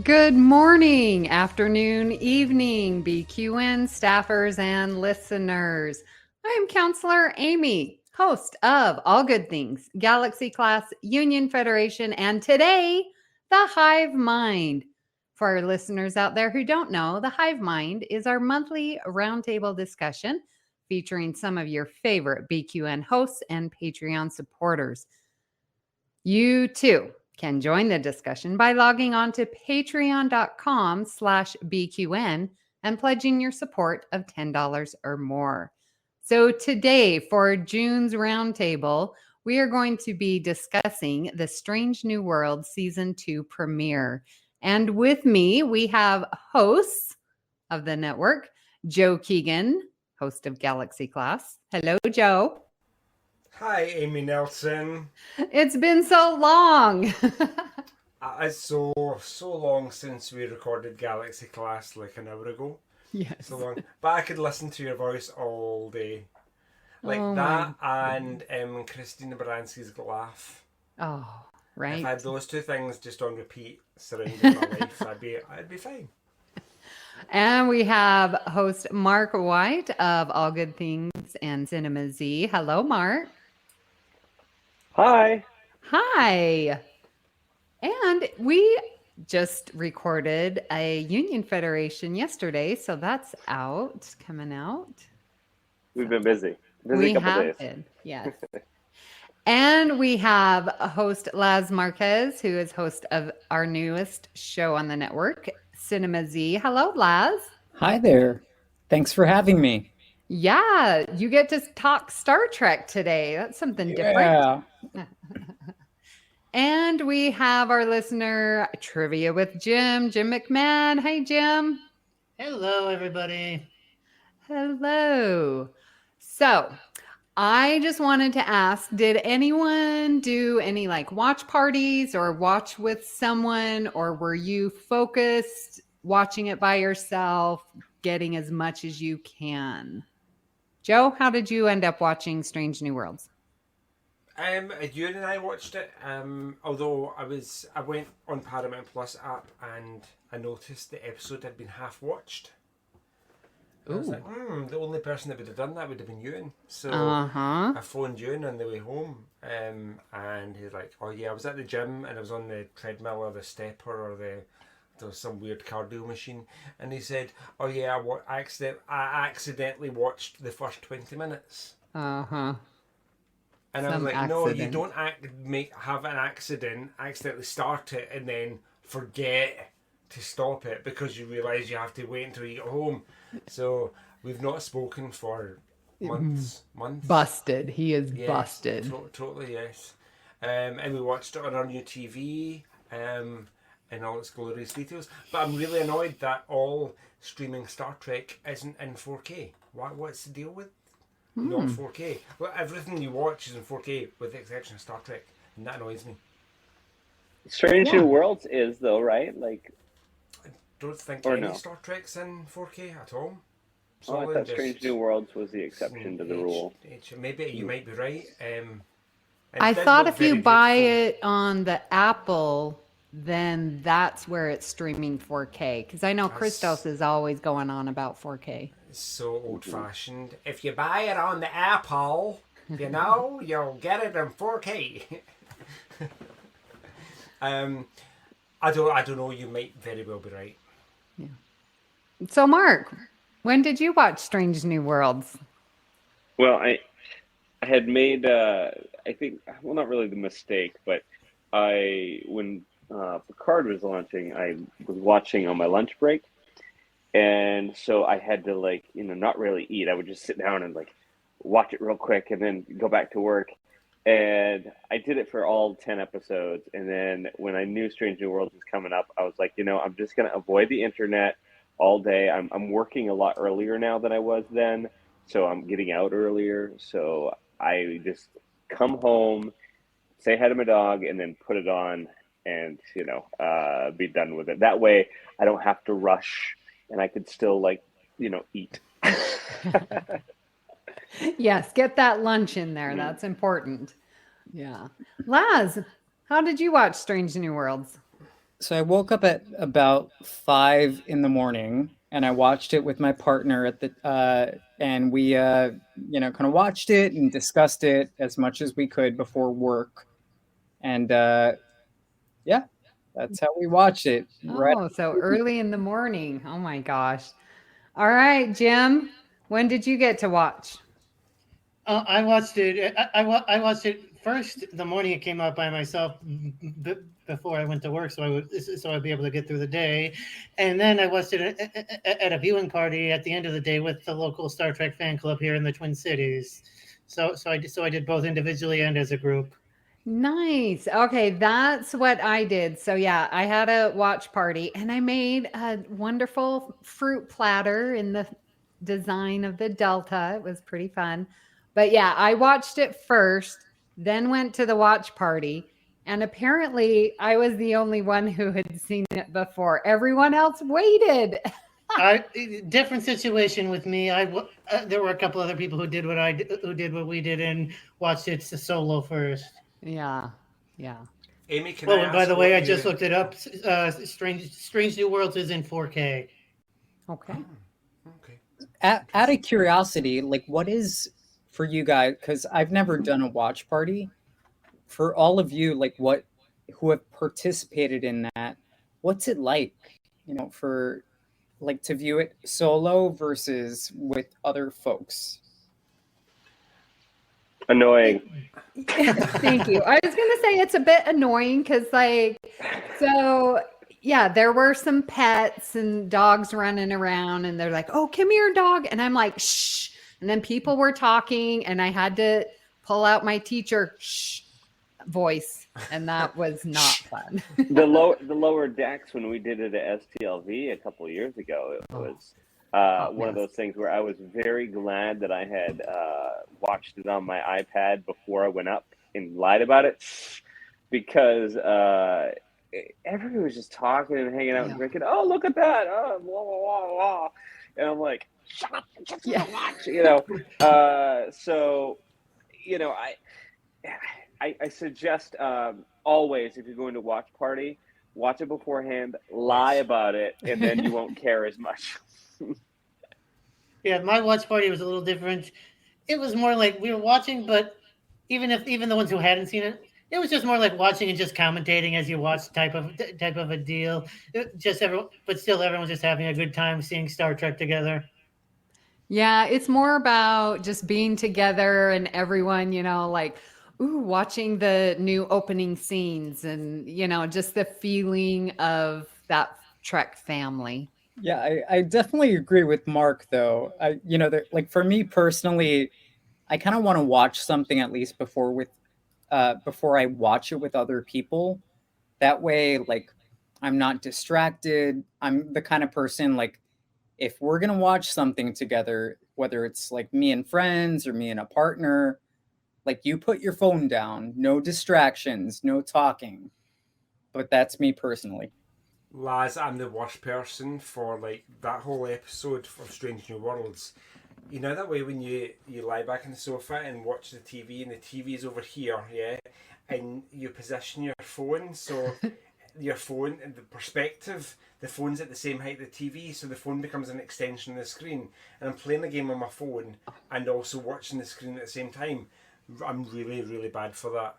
Good morning, afternoon, evening, BQN staffers and listeners. I am Counselor Amy, host of All Good Things, Galaxy Class Union Federation, and today, the Hive Mind. For our listeners out there who don't know, the Hive Mind is our monthly roundtable discussion featuring some of your favorite BQN hosts and Patreon supporters. You too can join the discussion by logging on to patreon.com/BQN and pledging your support of $10 or more. So today for June's Roundtable, we are going to be discussing the Strange New World Season 2 premiere. And with me, we have hosts of the network, Joe Keegan, host of Galaxy Class. Hello, Joe. Hi, Amy Nelson. It's been so long. It's so long since we recorded Galaxy Class like an hour ago. Yes. So long. But I could listen to your voice all day. Like Oh that my and Christina Baranski's laugh. Oh, If right. I had those two things just on repeat surrounding my life, I'd be fine. And we have host Mark White of All Good Things and Cinema Z. Hello, Mark. Hi. Hi. And we just recorded a Union Federation yesterday, so that's coming out. We've been busy. We a couple have days. been, yes. And we have host Laz Marquez, who is host of our newest show on the network, Cinema Z. Hello, Laz. Hi there. Thanks for having me. Yeah, you get to talk Star Trek today. That's something different. Yeah. And we have our listener trivia with Jim McMahon. Hey, Jim. Hello, everybody. Hello. So I just wanted to ask, did anyone do any like watch parties or watch with someone, or were you focused watching it by yourself, getting as much as you can? Joe, how did you end up watching Strange New Worlds? You and I watched it. Although I went on Paramount Plus app and I noticed the episode had been half watched. I was like, the only person that would have done that would have been Ewan. So I phoned Ewan on the way home, and he's like, "Oh yeah, I was at the gym and I was on the treadmill or the stepper or there was some weird cardio machine," and he said, "Oh yeah, I accidentally watched the first 20 minutes." And I was like, "No, you don't have an accident, accidentally start it and then forget to stop it because you realise you have to wait until you get home." So we've not spoken for months. Busted. He is busted. Totally, yes. And we watched it on our new TV in all its glorious details. But I'm really annoyed that all streaming Star Trek isn't in 4K. What's the deal with not 4K? Well, everything you watch is in 4K with the exception of Star Trek, and that annoys me. Strange New Worlds is though, right? Like, I don't think or any no? Star Trek's in 4K at all. Oh, I thought Strange New Worlds was the exception to the rule. Maybe you might be right. I thought if you buy it on the Apple, then that's where it's streaming 4K. Because I know Christos is always going on about 4K. So old-fashioned. If you buy it on the Apple, you'll get it in 4K. I don't know. You might very well be right. Yeah. So, Mark, when did you watch Strange New Worlds? Well, I had made, I think, well, not really the mistake, but when Picard was launching, I was watching on my lunch break. And so I had to not really eat. I would just sit down and watch it real quick and then go back to work. And I did it for all 10 episodes. And then when I knew Strange New Worlds was coming up, I was like, I'm just going to avoid the internet all day. I'm working a lot earlier now than I was then. So I'm getting out earlier. So I just come home, say hi to my dog, and then put it on and, be done with it. That way I don't have to rush and I could still eat. Yes, get that lunch in there. That's important. Yeah. Laz, how did you watch Strange New Worlds? So I woke up at about 5 in the morning, and I watched it with my partner and we kind of watched it and discussed it as much as we could before work, and yeah, that's how we watched it. Right. Oh, so early in the morning. Oh my gosh. All right, Jim, when did you get to watch? I watched it. I watched it first the morning it came out by myself before I went to work, so I'd be able to get through the day, and then I watched it at a viewing party at the end of the day with the local Star Trek fan club here in the Twin Cities. So I did both individually and as a group. Nice. Okay, that's what I did. So yeah, I had a watch party and I made a wonderful fruit platter in the design of the Delta. It was pretty fun. But yeah, I watched it first, then went to the watch party, and apparently I was the only one who had seen it before. Everyone else waited. Different situation with me. There were a couple other people who did what we did and watched it solo first. Yeah. Yeah. Amy, can Oh, I and by ask the way, what I you- just looked it up. Strange New Worlds is in 4K. Okay. Okay. Out of curiosity, like, what is for you guys? Because I've never done a watch party. For all of you, like, who have participated in that, what's it like? For like to view it solo versus with other folks. Annoying. Thank you. I was going to say it's a bit annoying because, yeah, there were some pets and dogs running around, and they're like, "Oh, come here, dog," and I'm like, "Shh," and then people were talking, and I had to pull out my teacher shh voice, and that was not fun. The lower decks when we did it at STLV a couple of years ago, it was one of those things where I was very glad that I had watched it on my iPad before I went up and lied about it, because everyone was just talking and hanging out and drinking. Oh, look at that! Oh, blah, blah, blah, blah. And I'm like, shut up! I'm just gonna watch. So I suggest always, if you're going to watch party, watch it beforehand, lie about it, and then you won't care as much. Yeah, my watch party was a little different. It was more like we were watching, but even the ones who hadn't seen it, it was just more like watching and just commentating as you watch type of a deal. But still, everyone's just having a good time seeing Star Trek together. Yeah, it's more about just being together and everyone, watching the new opening scenes and, just the feeling of that Trek family. Yeah, I definitely agree with Mark, though. Like, for me personally, I kind of want to watch something at least before I watch it with other people. That way, like, I'm not distracted. I'm the kind of person, like, if we're gonna watch something together, whether it's like me and friends or me and a partner, like, you put your phone down, no distractions, no talking. But that's me personally. Laz, I'm the worst person for like that whole episode of Strange New Worlds. You know that way when you lie back on the sofa and watch the TV and the TV's over here, yeah, and you position your phone so your phone and the perspective, the phone's at the same height as the TV, so the phone becomes an extension of the screen. And I'm playing a game on my phone and also watching the screen at the same time. I'm really, really bad for that.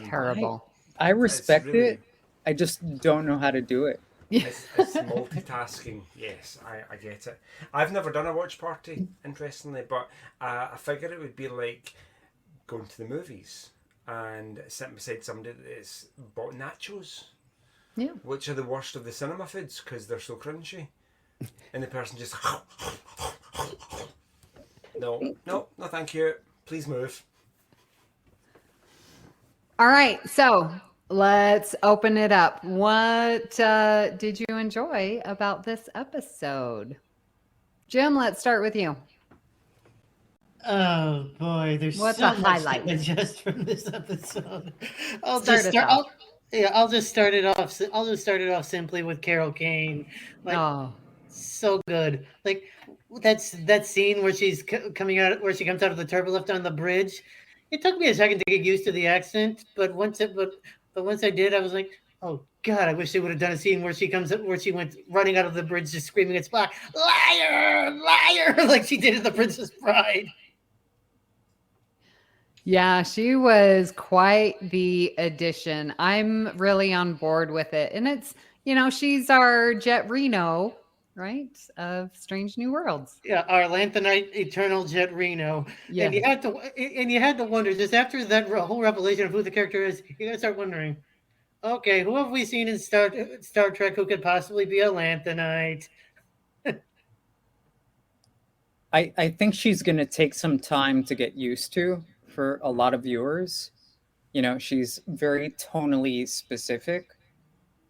Terrible. I respect really- it. I just don't know how to do it. It's multitasking. Yes, I get it. I've never done a watch party, interestingly, but I figure it would be like going to the movies and sitting beside somebody that's bought nachos. Yeah. Which are the worst of the cinema foods because they're so crunchy. And the person just no, thank you. Please move. All right, so let's open it up. What did you enjoy about this episode? Jim, let's start with you. Oh boy, there's What's so a much highlight? to digest from this episode. I'll Start just us start. off. I'll just start it off. I'll just start it off simply with Carol Kane. Oh, So good. Like that scene where she's coming out, where she comes out of the turbolift on the bridge. It took me a second to get used to the accent, but once I did, I was like, Oh God, I wish they would have done a scene where she went running out of the bridge just screaming at Spock, "Liar, liar," like she did in The Princess Bride. Yeah, she was quite the addition. I'm really on board with it. And it's, she's our Jet Reno, right? Of Strange New Worlds. Yeah, our Lanthanite Eternal Jet Reno. Yeah. And you had to wonder, just after that whole revelation of who the character is, you gotta start wondering, okay, who have we seen in Star Trek who could possibly be a Lanthanite? I think she's going to take some time to get used to for a lot of viewers. She's very tonally specific.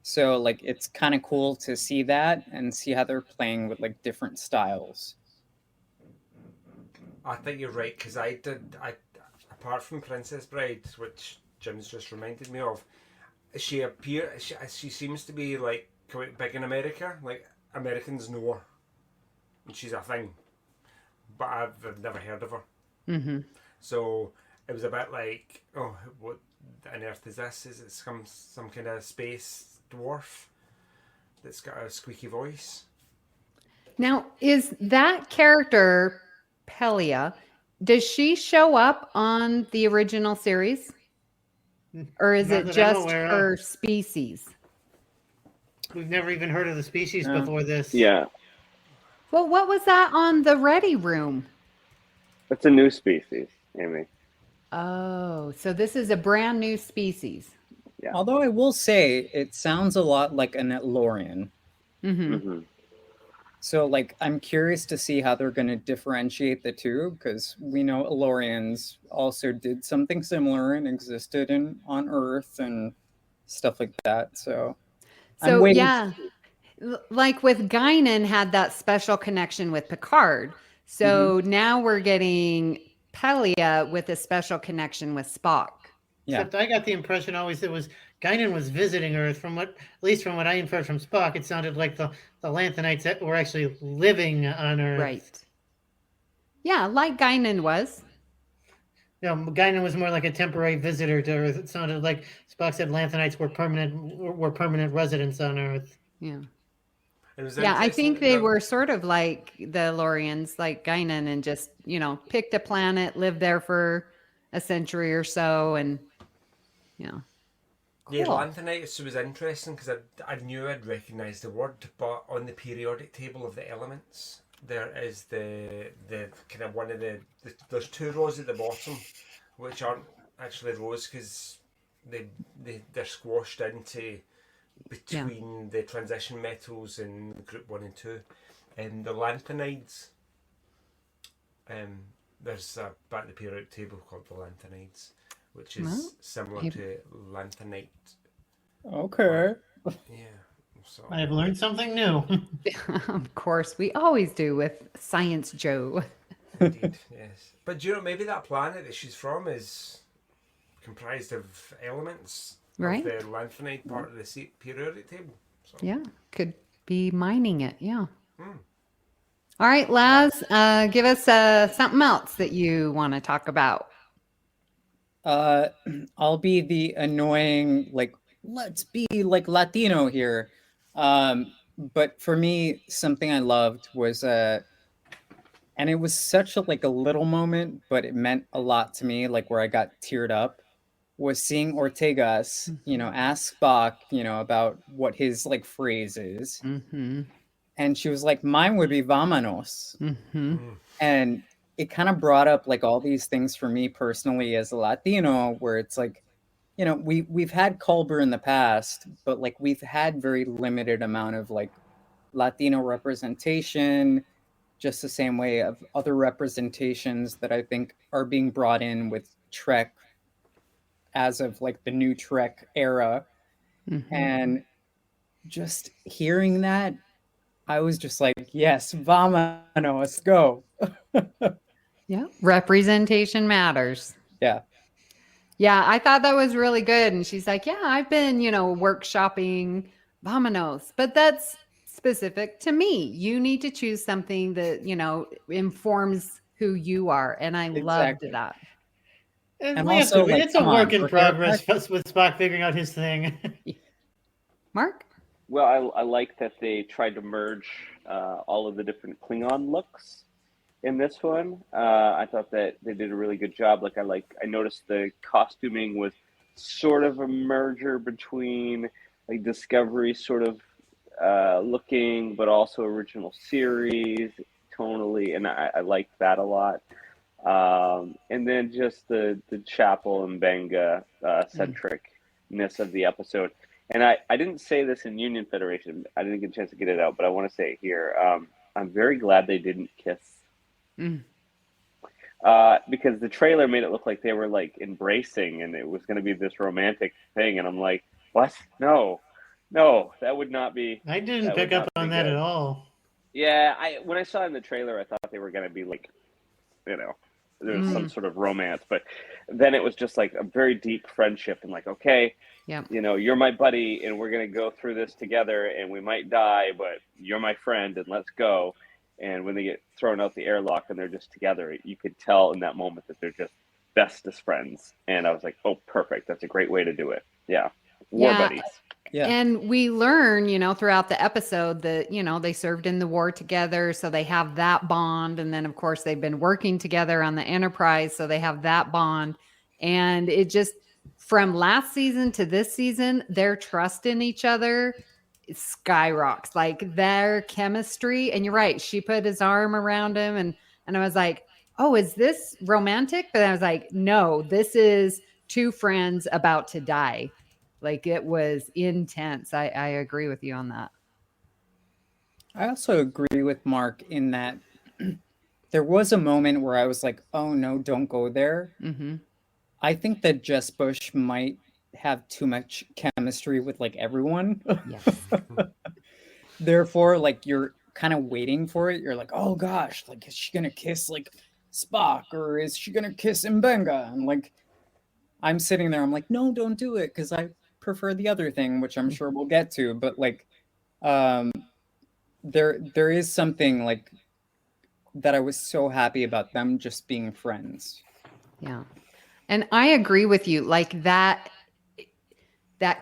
So like it's kind of cool to see that and see how they're playing with like different styles. I think you're right, because apart from Princess Bride, which Jim's just reminded me of, she seems to be like quite big in America. Like Americans know her, and she's a thing. But I've never heard of her. Mm-hmm. So it was a bit like, oh, what on earth is this? Is it some kind of space dwarf that's got a squeaky voice? Now, is that character Pelia? Does she show up on the original series, or is Not it that I'm just aware of. her species? We've never even heard of the species before this. Yeah, Well, what was that on the Ready Room? it's a new species, Amy. Oh, so this is a brand new species. Yeah. Although I will say it sounds a lot like an Etlorian. Mm-hmm. Mm-hmm. So like I'm curious to see how they're going to differentiate the two, because we know Elorians also did something similar and existed on Earth and stuff like that. So I'm waiting. Yeah, like with Guinan had that special connection with Picard. So now we're getting Pelia with a special connection with Spock. Yeah. Except I got the impression always it was Guinan was visiting Earth. At least from what I inferred from Spock, it sounded like the Lanthanites that were actually living on Earth. Right. Yeah, like Guinan was. Guinan was more like a temporary visitor to Earth. It sounded like Spock said Lanthanites were permanent residents on Earth. Yeah. It was Yeah, I interesting think that they were sort of like the Lorians, like Guinan, and just, picked a planet, lived there for a century or so, and, Yeah, Cool. Lanthanites was interesting because I knew I'd recognise the word, but on the periodic table of the elements, there is the kind of one of there's two rows at the bottom, which aren't actually rows because they're squashed into between the transition metals in group 1 and 2, and the lanthanides. There's a part of the periodic table called the lanthanides, which is similar to lanthanite. Okay. Yeah. So I've learned something new. of course, we always do with Science Joe. indeed, yes. But do you know, maybe that planet that she's from is comprised of elements Right. of the lanthanide part of the periodic table. So. Yeah, could be mining it. Yeah. All right, Laz, give us something else that you want to talk about. I'll be the annoying, like, let's be like Latino here. But for me, something I loved was, and it was such a little moment, but it meant a lot to me, like where I got teared up, was seeing Ortegas, ask Spock, about what his phrase is. Mm-hmm. And she was like, mine would be vámonos. Mm-hmm. And it kind of brought up all these things for me personally as a Latino, where it's like, we've had Culber in the past, but we've had very limited amount of Latino representation, just the same way of other representations that I think are being brought in with Trek as of the new Trek era. Mm-hmm. And just hearing that, I was just like, yes, vámonos, go. Yeah, representation matters. Yeah. Yeah, I thought that was really good. And she's like, yeah, I've been, workshopping vámonos, but that's specific to me. You need to choose something that, informs who you are. And I loved that. And also, it's a work in progress with Spock figuring out his thing. Mark? Well, I like that they tried to merge all of the different Klingon looks in this one. I thought that they did a really good job. I noticed the costuming was sort of a merger between like Discovery sort of looking, but also original series tonally, and I liked that a lot. And then just the Chapel and Benga centricness of the episode. And I didn't say this in Union Federation. I didn't get a chance to get it out, but I want to say it here. I'm very glad they didn't kiss. Because the trailer made it look like they were like embracing and it was going to be this romantic thing. And I'm like, what? No, that would not be. I didn't pick up on that at all. Yeah, when I saw it in the trailer, I thought they were going to be like, there's some sort of romance, but then it was just like a very deep friendship and like, okay, you're my buddy and we're going to go through this together and we might die, but you're my friend and let's go. And when they get thrown out the airlock and they're just together, you could tell in that moment that they're just bestest friends. And I was like, oh, perfect. That's a great way to do it. Yeah. War buddies. Yeah. And we learn, throughout the episode that, they served in the war together. So they have that bond. And then, of course, they've been working together on the Enterprise. So they have that bond. And it just, from last season to this season, their trust in each other skyrockets, like their chemistry. And you're right. She put his arm around him and I was like, oh, is this romantic? But I was like, no, this is two friends about to die. Like it was intense. I agree with you on that. I also agree with Mark in that there was a moment where I was like, oh no, don't go there. I think that Jess Bush might have too much chemistry with like everyone. Yes. Therefore, like you're kind of waiting for it. You're like, oh gosh, like is she gonna kiss like Spock or is she gonna kiss Mbenga? And like I'm sitting there, I'm like, no, don't do it, because I prefer the other thing, which I'm sure we'll get to. But like there is something like that I was so happy about them just being friends. Yeah. And I agree with you. Like that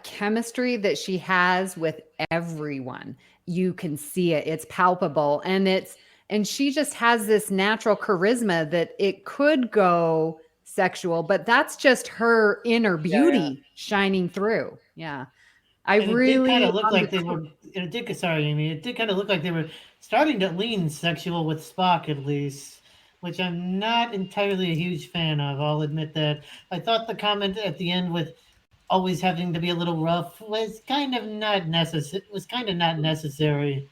chemistry that she has with everyone, you can see it. It's palpable. And she just has this natural charisma that it could go sexual, but that's just her inner beauty shining through. Yeah. It did kind of look like they were, it did, sorry, Amy, it did kind of look like they were starting to lean sexual with Spock at least, which I'm not entirely a huge fan of. I'll admit that. I thought the comment at the end with always having to be a little rough was kind of not necessary.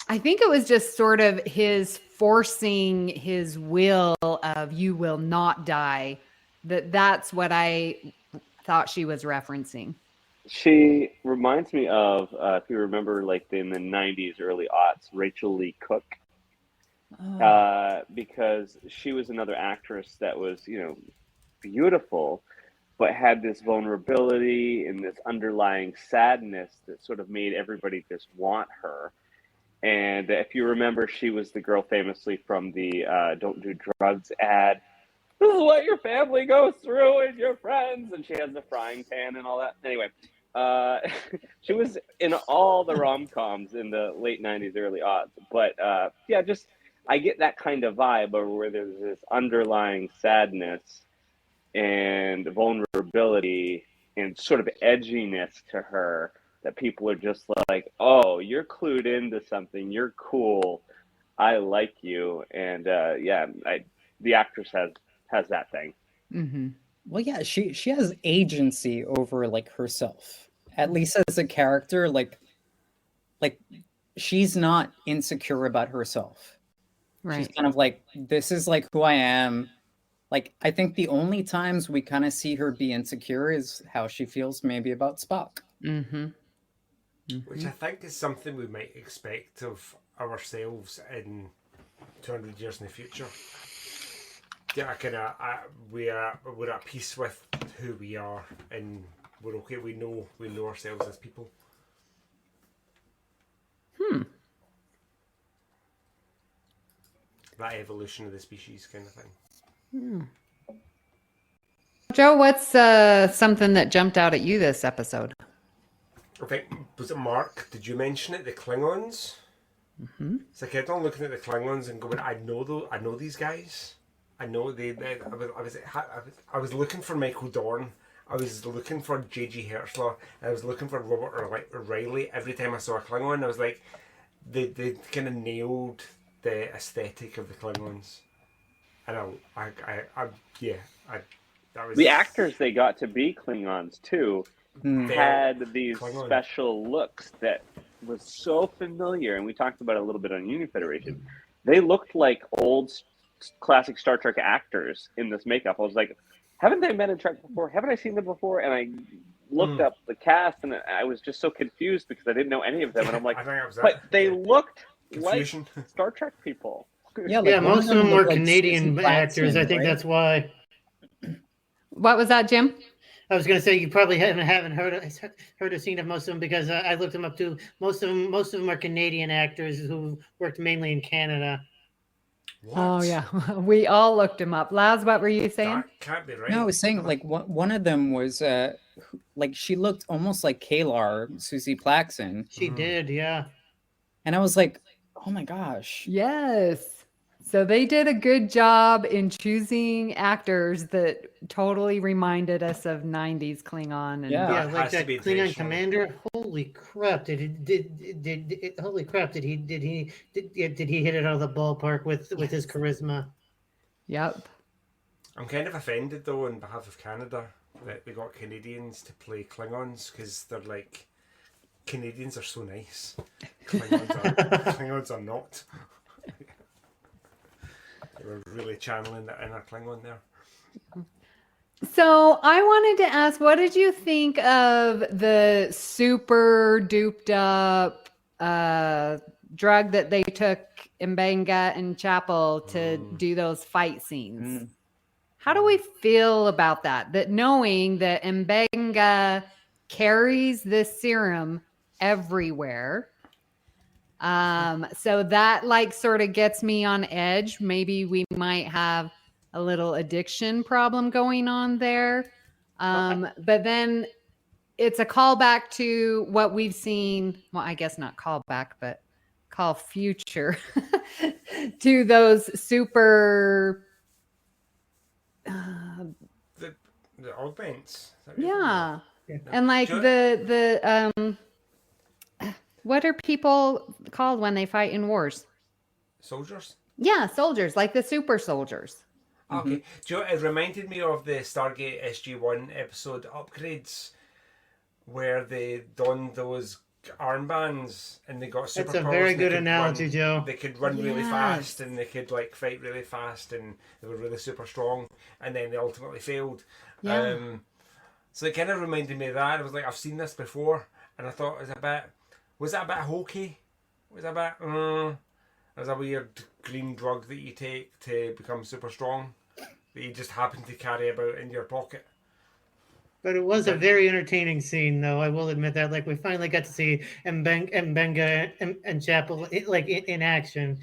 I think it was just sort of his forcing his will of you will not die. That's what I thought she was referencing. She reminds me of, if you remember, like in the 90s, early aughts, Rachel Lee Cook. Because she was another actress that was, beautiful, but had this vulnerability and this underlying sadness that sort of made everybody just want her. And if you remember, she was the girl famously from the Don't Do Drugs ad. This is what your family goes through and your friends. And she has the frying pan and all that. Anyway, she was in all the rom-coms in the late 90s, early aughts. But just I get that kind of vibe where there's this underlying sadness and vulnerability and sort of edginess to her that people are just like, oh, you're clued into something. You're cool. I like you. And the actress has that thing. Mm-hmm. Well, yeah, she has agency over like herself, at least as a character. Like she's not insecure about herself. Right. She's kind of like, this is like who I am. Like, I think the only times we kind of see her be insecure is how she feels maybe about Spock. Mm-hmm. Which I think is something we might expect of ourselves in 200 years in the future. Yeah, we're at peace with who we are, and we're okay. We know ourselves as people. That evolution of the species kind of thing. Joe, what's something that jumped out at you this episode? I think, was it Mark? Did you mention it? The Klingons. Mm-hmm. It's like I kept on looking at the Klingons and going, I know these guys. I know I was looking for Michael Dorn. I was looking for J.G. Hertzler. And I was looking for Robert O'Reilly. Every time I saw a Klingon, I was like, they kind of nailed the aesthetic of the Klingons. And that was The actors they got to be Klingons too had these Klingon. special looks that was so familiar, and we talked about it a little bit on Union Federation. They looked like old classic Star Trek actors in this makeup. I was like, haven't they met in Trek before? Haven't I seen them before? And I looked up the cast, and I was just so confused because I didn't know any of them. And I'm like, but they looked Confusion. like Star Trek people. Yeah, Yeah, most of them were like Canadian Susie actors. Plaxton, I think right? that's why. What was that, Jim? I was going to say you probably haven't heard or seen of most of them because I looked them up too. Most of them are Canadian actors who worked mainly in Canada. What? Oh yeah, we all looked him up. Laz, what were you saying? That can't be right. No, I was saying like one of them was like she looked almost like Kalar, Susie Plaxton, She did, yeah. and I was like, oh my gosh. Yes. So they did a good job in choosing actors that totally reminded us of 90s Klingon. And Yeah. Yeah, That like has to that be Klingon intentional. commander. Holy crap! Holy crap! Did he hit it out of the ballpark with his charisma? Yep. I'm kind of offended though on behalf of Canada that they got Canadians to play Klingons because they're like, Canadians are so nice. Klingons are not. They were really channeling the inner Klingon there. So I wanted to ask, what did you think of the super duped up drug that they took Mbenga and Chapel to do those fight scenes? How do we feel about that? That knowing that Mbenga carries this serum everywhere. So that like sort of gets me on edge. Maybe we might have a little addiction problem going on there. But then it's a callback to what we've seen. Well, I guess not callback, but call future to those super. The augments. Yeah. Yeah. And like Sure. the what are people called when they fight in wars? Soldiers. Yeah, soldiers, like the super soldiers. Okay. Do you know, it reminded me of the Stargate SG-1 episode Upgrades, where they donned those armbands and they got superpowers. That's a very and they good could analogy, run, Joe. They could run really Yes. fast and they could like fight really fast and they were really super strong, and then they ultimately failed. Yeah. So it kind of reminded me of that. I was like, I've seen this before, and I thought it was that a bit hokey? Was that a bit? It was a weird green drug that you take to become super strong that you just happen to carry about in your pocket. But it was a very entertaining scene, though. I will admit that. Like we finally got to see Mbenga and Chapel like in action.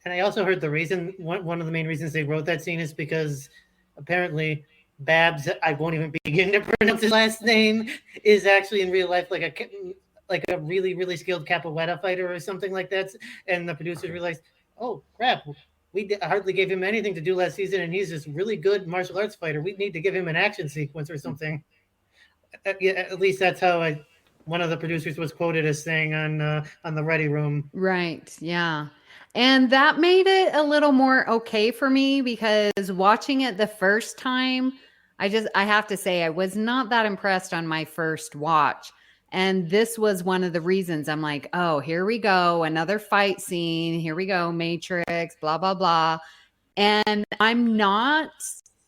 And I also heard the reason. One of the main reasons they wrote that scene is because apparently Babs, I won't even begin to pronounce his last name, is actually in real life like a really, really skilled capoeira fighter or something like that. And the producers realized, oh crap, we hardly gave him anything to do last season, and he's this really good martial arts fighter. We need to give him an action sequence or something. Yeah, at least that's how one of the producers was quoted as saying on the Ready Room. Right. Yeah. And that made it a little more okay for me because watching it the first time, I have to say I was not that impressed on my first watch. And this was one of the reasons I'm like, oh, here we go. Another fight scene. Here we go. Matrix, blah, blah, blah. And I'm not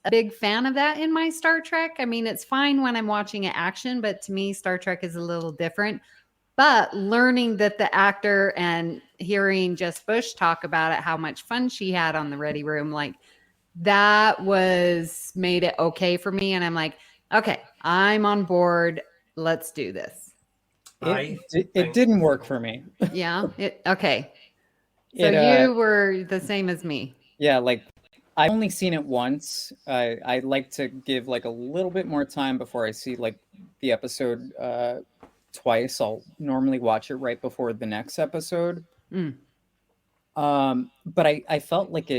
a big fan of that in my Star Trek. I mean, it's fine when I'm watching an action, but to me, Star Trek is a little different. But learning that the actor and hearing Jess Bush talk about it, how much fun she had on the Ready Room, like that made it okay for me. And I'm like, okay, I'm on board. Let's do this. It didn't work for me. Yeah. Okay. So you were the same as me. Yeah, like I've only seen it once. I like to give like a little bit more time before I see like the episode twice. I'll normally watch it right before the next episode. Mm. But I felt like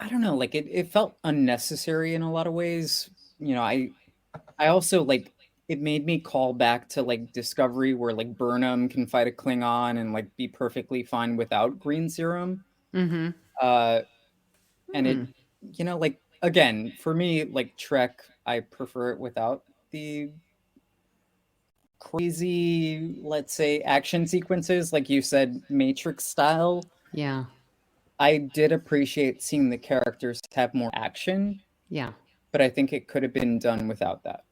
I don't know, like it felt unnecessary in a lot of ways. You know, I also like it made me call back to like Discovery where like Burnham can fight a Klingon and like be perfectly fine without green serum. Mm-hmm. And it, you know, like again, for me, like Trek, I prefer it without the crazy, let's say, action sequences, like you said, Matrix style. Yeah. I did appreciate seeing the characters have more action, Yeah. but I think it could have been done without that.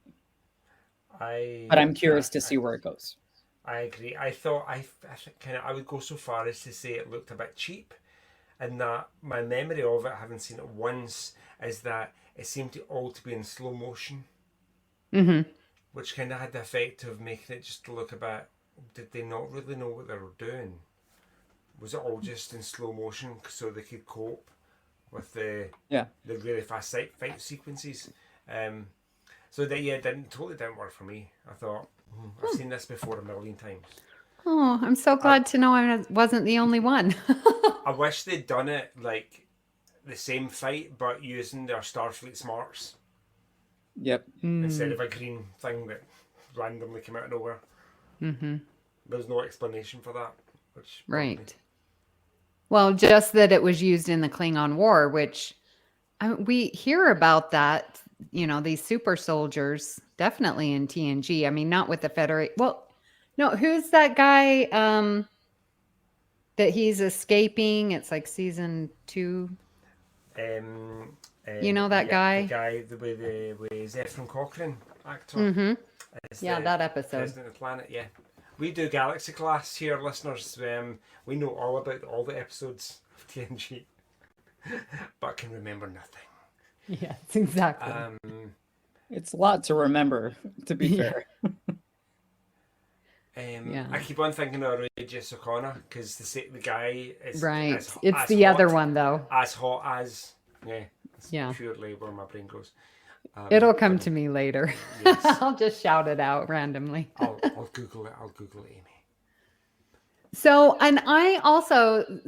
But I'm curious to see where it goes. I agree. I thought I would go so far as to say it looked a bit cheap, and that my memory of it, having seen it once, is that it seemed to all to be in slow motion, which kind of had the effect of making it just look a bit. Did they not really know what they were doing? Was it all just in slow motion so they could cope with the really fast fight sequences? So that it totally didn't work for me. I thought I've seen this before a million times. Oh, I'm so glad to know I wasn't the only one. I wish they'd done it like the same fight but using their Starfleet smarts. Yep. Instead of a green thing that randomly came out of nowhere. There's no explanation for that. Which right. Well, just that it was used in the Klingon War, which we hear about that, you know, these super soldiers, definitely in TNG. I mean, not with the Federation. Well, no, who's that guy that he's escaping? It's like season 2. You know that guy? The guy with Zephyr Cochrane actor. Yeah, that episode. President of the Planet, yeah. We do Galaxy Class here, listeners. We know all about all the episodes of TNG, but can remember nothing. Yes, exactly. It's a lot to remember, to be fair. I keep on thinking of Regis O'Connor because the guy is right. It's the hot, other one though. As hot as yeah. Purely where my brain goes. It'll come to me later. Yes. I'll just shout it out randomly. I'll Google it. I'll Google it, Amy. So, and I also,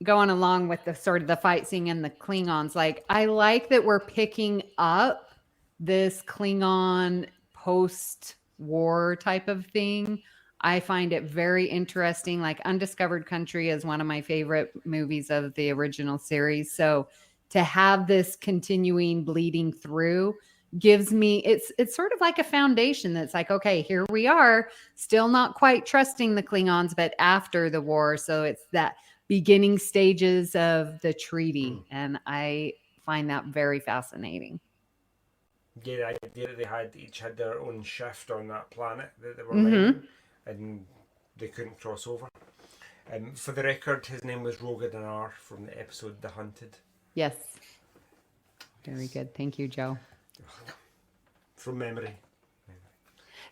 going along with the sort of the fight scene and the Klingons, like I like that we're picking up this Klingon post-war type of thing. I find it very interesting. Like Undiscovered Country is one of my favorite movies of the original series. So to have this continuing bleeding through gives me, it's sort of like a foundation that's like, okay, here we are, still not quite trusting the Klingons, but after the war. So it's that beginning stages of the treaty. And I find that very fascinating. Yeah, the idea that they each had their own shift on that planet that they were living, and they couldn't cross over. For the record, his name was Roga Dinar from the episode The Hunted. Yes. Very good. Thank you, Joe. From memory.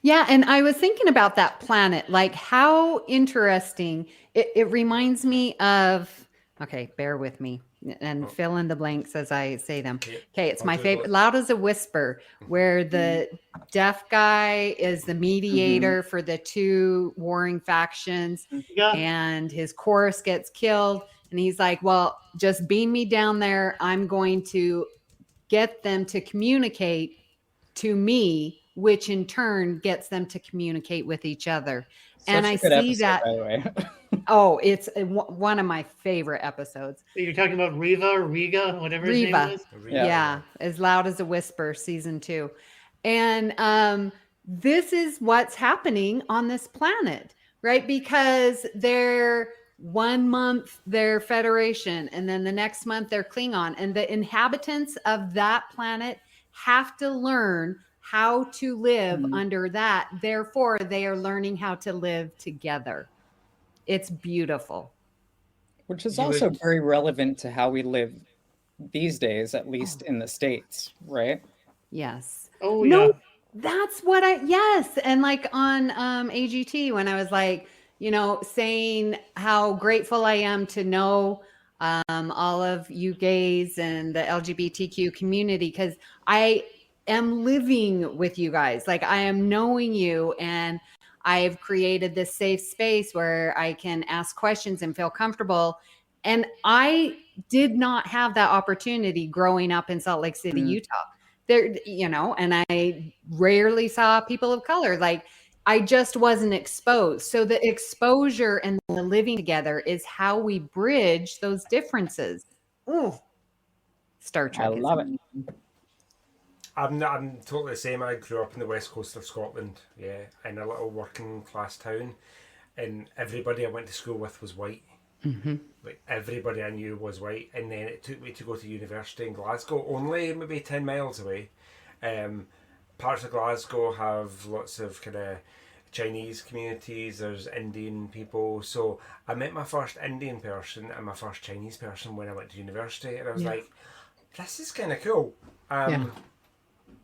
Yeah, and I was thinking about that planet, like how interesting. It reminds me of, okay, bear with me and fill in the blanks as I say them. Okay, it's my favorite, Loud as a Whisper, where the deaf guy is the mediator for the two warring factions, and his chorus gets killed. And he's like, well, just beam me down there. I'm going to get them to communicate to me, which in turn gets them to communicate with each other. And I see episode, that. By the way. Oh, it's one of my favorite episodes. You're talking about Riga, whatever his name is? Yeah, As Loud as a Whisper, season 2. And this is what's happening on this planet, right? Because they're 1 month they're Federation, and then the next month they're Klingon, and the inhabitants of that planet have to learn how to live under that. Therefore, they are learning how to live together. It's beautiful. Which is also very relevant to how we live these days, at least in the States, right? Yes. Oh, yeah. That's what yes. And like on AGT, when I was like, you know, saying how grateful I am to know all of you gays and the LGBTQ community, because am living with you guys. Like I am knowing you, and I've created this safe space where I can ask questions and feel comfortable. And I did not have that opportunity growing up in Salt Lake City, Utah. There, and I rarely saw people of color. Like I just wasn't exposed. So the exposure and the living together is how we bridge those differences. Ooh, Star Trek. I love it. I'm totally the same. I grew up in the west coast of Scotland, in a little working class town, and everybody I went to school with was white. Mm-hmm. Like everybody I knew was white, and then it took me to go to university in Glasgow, only maybe 10 miles away. Parts of Glasgow have lots of kind of Chinese communities, there's Indian people, so I met my first Indian person and my first Chinese person when I went to university, and I was like, this is kind of cool.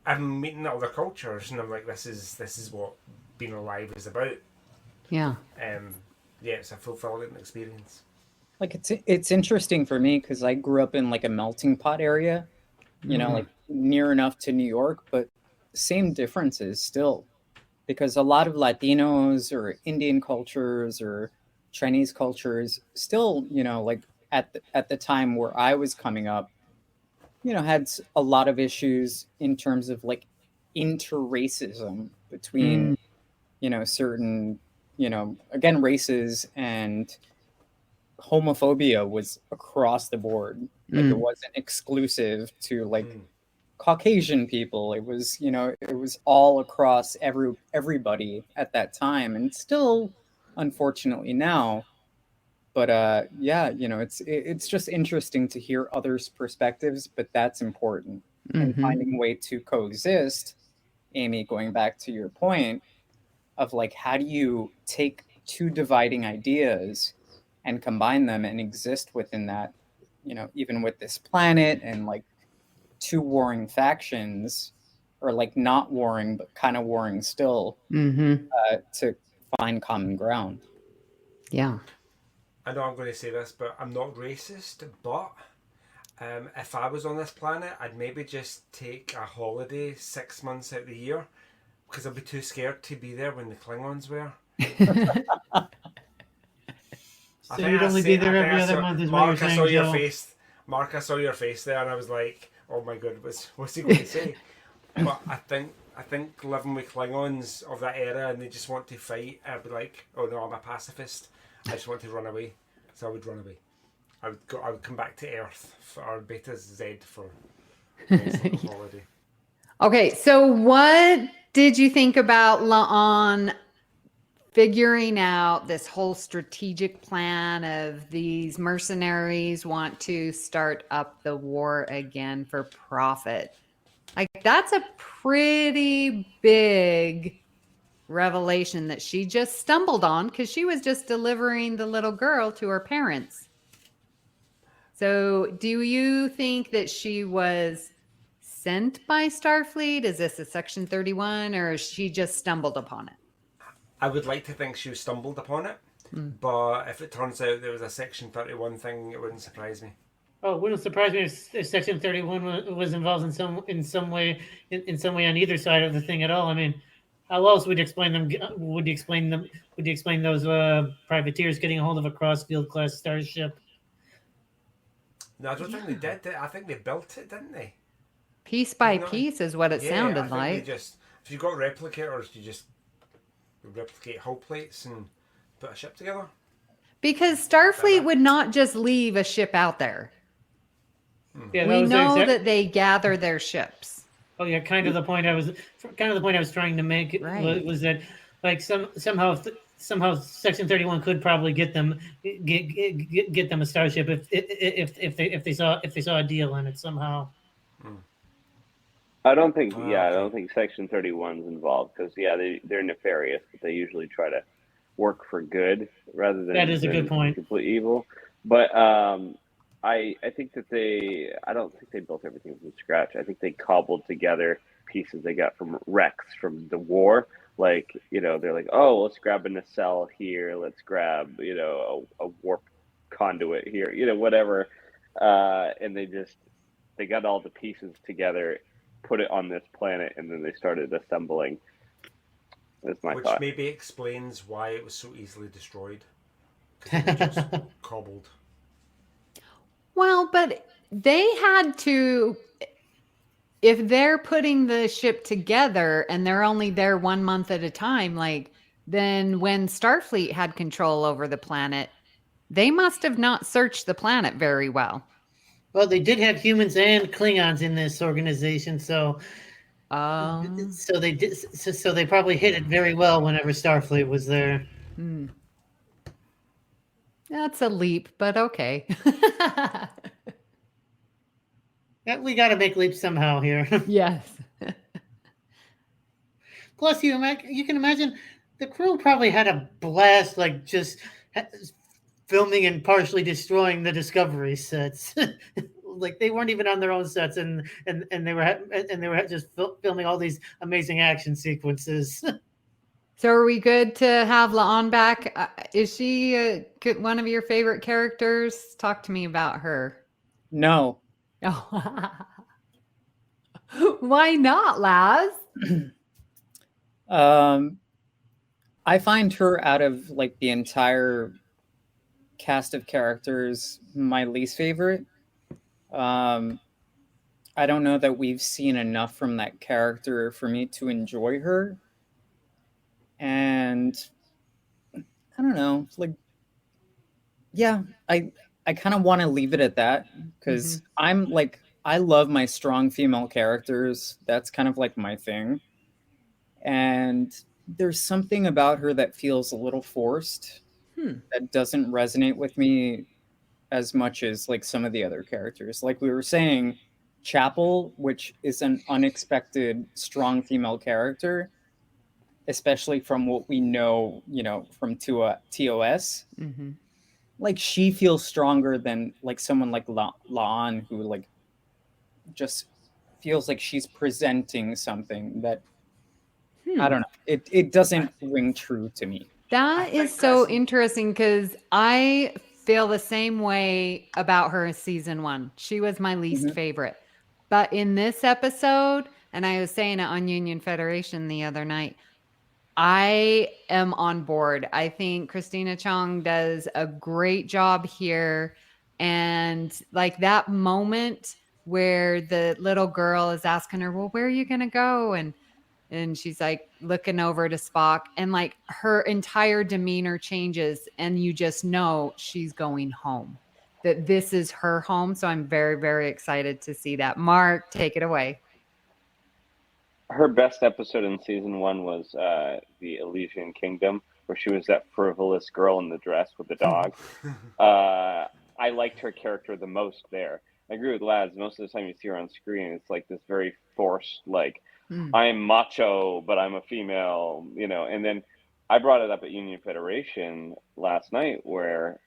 I'm meeting other cultures, and I'm like, this is what being alive is about. Yeah. It's a fulfilling experience. Like it's interesting for me because I grew up in like a melting pot area, like near enough to New York, but same differences still, because a lot of Latinos or Indian cultures or Chinese cultures still, like at the time where I was coming up, had a lot of issues in terms of like interracism between, certain, again, races, and homophobia was across the board. Like it wasn't exclusive to like Caucasian people. It was, it was all across everybody at that time, and still, unfortunately, now. But it's just interesting to hear others' perspectives, but that's important. And finding a way to coexist, Amy, going back to your point of like, how do you take two dividing ideas and combine them and exist within that, even with this planet and like two warring factions, or like not warring, but kind of warring still, to find common ground. Yeah. I know I'm going to say this, but I'm not racist, but if I was on this planet, I'd maybe just take a holiday 6 months out of the year, because I'd be too scared to be there when the Klingons were. So you'd only be there every other month is what you're saying, Joe. Mark, I saw your face there, and I was like, oh my god, what's he going to say? But I think living with Klingons of that era, and they just want to fight, I'd be like, oh no, I'm a pacifist. I just want to run away. So I would run away. I would come back to Earth or Beta Z for a holiday. Okay, so what did you think about La'an figuring out this whole strategic plan of these mercenaries want to start up the war again for profit? Like, that's a pretty big revelation that she just stumbled on, because she was just delivering the little girl to her parents. So do you think that she was sent by Starfleet? Is this a Section 31, or she just stumbled upon it? I would like to think she stumbled upon it, but if it turns out there was a Section 31 thing, it wouldn't surprise me. Oh, it wouldn't surprise me if Section 31 was involved in some way on either side of the thing at all. I mean, how else would you explain them? Would you explain those privateers getting a hold of a Crossfield class starship? No, I don't think they did. I think they built it, didn't they? Piece by piece is what it sounded like. If you got replicators, you just replicate hull plates and put a ship together. Because Starfleet would not just leave a ship out there. Yeah, we know that they gather their ships. Oh yeah, kind of the point I was trying to make was that like somehow Section 31 could probably get them a starship if they saw a deal in it somehow. I don't think Section 31's involved, because they're nefarious, but they usually try to work for good rather than that is a good point. Complete evil. But I think that I don't think they built everything from scratch. I think they cobbled together pieces they got from wrecks from the war. Like, they're like, oh, let's grab a nacelle here. Let's grab, a warp conduit here, whatever. And they got all the pieces together put it on this planet, and then they started assembling. Is my Which thought. maybe explains why it was so easily destroyed. Because it was just cobbled. Well, but they had to, if they're putting the ship together and they're only there 1 month at a time, like, then when Starfleet had control over the planet, they must have not searched the planet very well. Well, they did have humans and Klingons in this organization, so so they did. So they probably hit it very well whenever Starfleet was there. That's a leap, but okay. Yeah, we got to make leaps somehow here. Yes. Plus, you can imagine the crew probably had a blast, like just filming and partially destroying the Discovery sets. Like they weren't even on their own sets, and they were just filming all these amazing action sequences. So are we good to have La'an back? Is she one of your favorite characters? Talk to me about her. No. Oh. Why not, Laz? I find her, out of like the entire cast of characters, my least favorite. I don't know that we've seen enough from that character for me to enjoy her. And I don't know, like, yeah, I kind of want to leave it at that, because I'm like, I love my strong female characters. That's kind of like my thing. And there's something about her that feels a little forced, that doesn't resonate with me as much as like some of the other characters. Like we were saying, Chapel, which is an unexpected strong female character, especially from what we know, from TOS. Like she feels stronger than like someone like La'an, who like just feels like she's presenting something that I don't know. It doesn't ring true to me. That is so interesting, because I feel the same way about her as season 1. She was my least favorite. But in this episode, and I was saying it on Union Federation the other night, I am on board. I think Christina Chong does a great job here. And like that moment where the little girl is asking her, well, where are you going to go? And she's like looking over to Spock, and like her entire demeanor changes, and you just know she's going home, that this is her home. So I'm very, very excited to see that. Mark, take it away. Her best episode in season 1 was the Elysian Kingdom, where she was that frivolous girl in the dress with the dog. I liked her character the most there. I agree with Laz. Most of the time you see her on screen, it's like this very forced, like, I'm macho, but I'm a female, And then I brought it up at Union Federation last night, where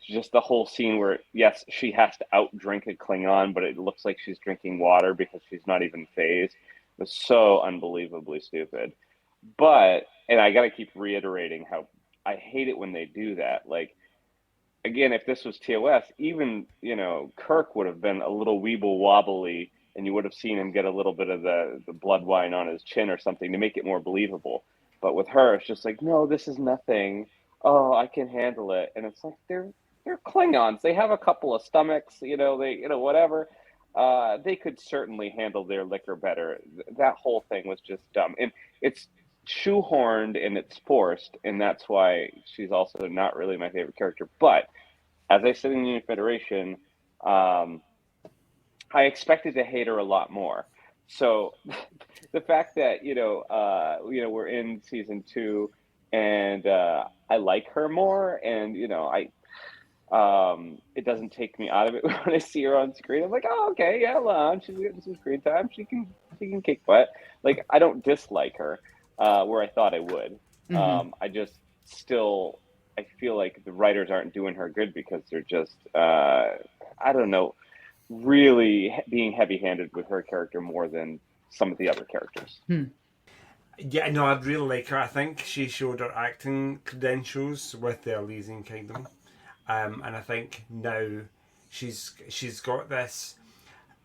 just the whole scene where, yes, she has to outdrink a Klingon, but it looks like she's drinking water because she's not even phased. It was so unbelievably stupid. But, and I got to keep reiterating how I hate it when they do that. Like, again, if this was TOS, even, Kirk would have been a little weeble wobbly, and you would have seen him get a little bit of the blood wine on his chin or something to make it more believable. But with her, it's just like, no, this is nothing. Oh, I can handle it. And it's like, they're Klingons. They have a couple of stomachs, whatever. They could certainly handle their liquor better. That whole thing was just dumb. And it's shoehorned and it's forced, and that's why she's also not really my favorite character. But as I said in Union Federation, I expected to hate her a lot more. So the fact that we're in season 2, and I like her more, and it doesn't take me out of it when I see her on screen. I'm like, oh, okay, yeah, Lon, she's getting some screen time. She can kick butt. Like, I don't dislike her where I thought I would. I just still, I feel like the writers aren't doing her good because they're just, I don't know, really being heavy-handed with her character more than some of the other characters. Yeah, no, I'd really like her. I think she showed her acting credentials with the Elysian Kingdom, and I think now she's got this.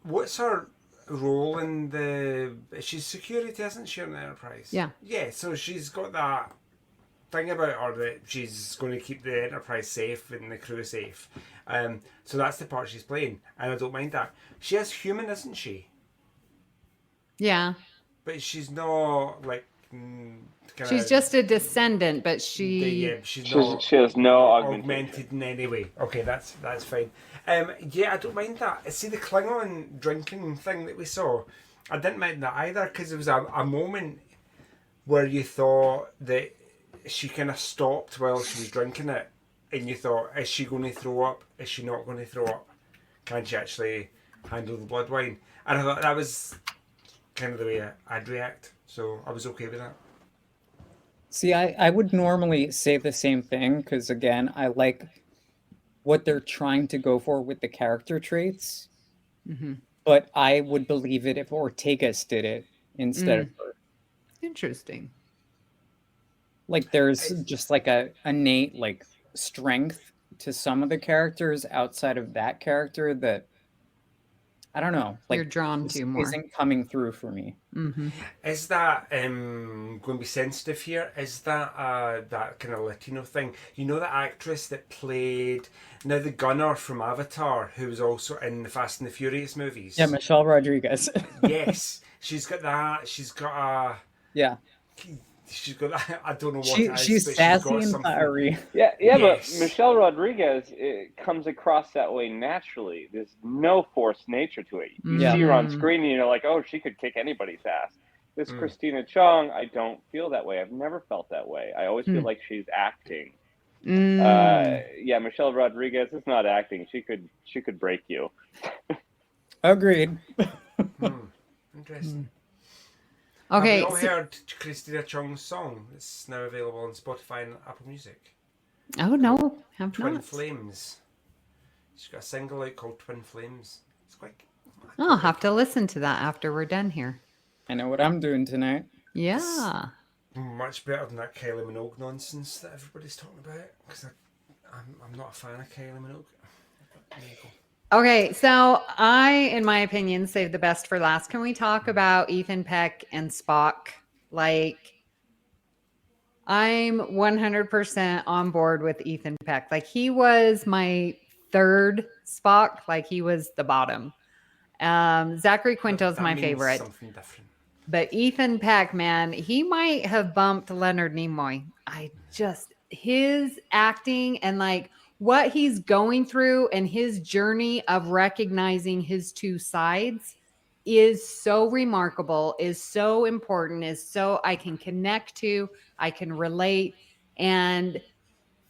What's her role in the... She's security, isn't she, on the Enterprise? Yeah. Yeah, so she's got that thing about her that she's going to keep the Enterprise safe and the crew safe. So that's the part she's playing, and I don't mind that. She is human, isn't she? Yeah. But she's not, like... She's just a descendant, but she she's not She has no augmented in any way. Okay, that's fine. Yeah, I don't mind that. See the Klingon drinking thing that we saw? I didn't mind that either, because there was a moment where you thought that she kind of stopped while she was drinking it, and you thought, is she going to throw up? Is she not going to throw up? Can she actually handle the blood wine? And I thought that was kind of the way I'd react, so I was okay with that. See, I would normally say the same thing because, again, I like what they're trying to go for with the character traits. Mm-hmm. But I would believe it if Ortegas did it instead of her. Interesting. Like, there's just like a innate like strength to some of the characters outside of that character that I don't know. Like, You're drawn to more. Isn't coming through for me. Mm-hmm. Is that going to be sensitive here? Is that that kind of Latino thing? You know the actress that played the gunner from Avatar, who was also in the Fast and the Furious movies? Yeah, Michelle Rodriguez. Yes, she's got that. She's got a... Yeah. She's got that. I don't know what it is, she's but sassy she's got and something. fiery. Yeah, Yes. but Michelle Rodriguez, it comes across that way naturally. There's no forced nature to it. You Yeah. see her on screen and you're like, oh, she could kick anybody's ass. This Christina Chong, I don't feel that way. I've never felt that way. I always feel like she's acting. Yeah, Michelle Rodriguez is not acting. She could break you. Agreed. Interesting. Okay. Have you all heard Christina Chong's song? It's now available on Spotify and Apple Music. Oh no, have Twin not. Flames. She's got a single out called Twin Flames. It's quite... I'll have to listen to that after we're done here. I know what I'm doing tonight. Yeah. Much better than that Kylie Minogue nonsense that everybody's talking about. Because I'm not a fan of Kylie Minogue. There you go. Okay, so I, in my opinion, saved the best for last. Can we talk about Ethan Peck and Spock? Like, I'm 100% on board with Ethan Peck. Like, he was my third Spock. Like, he was the bottom. Zachary Quinto's my favorite. Something different. But Ethan Peck, man, he might have bumped Leonard Nimoy. His acting and like what he's going through and his journey of recognizing his two sides is so remarkable, is so important, is so I can connect to, I can relate. And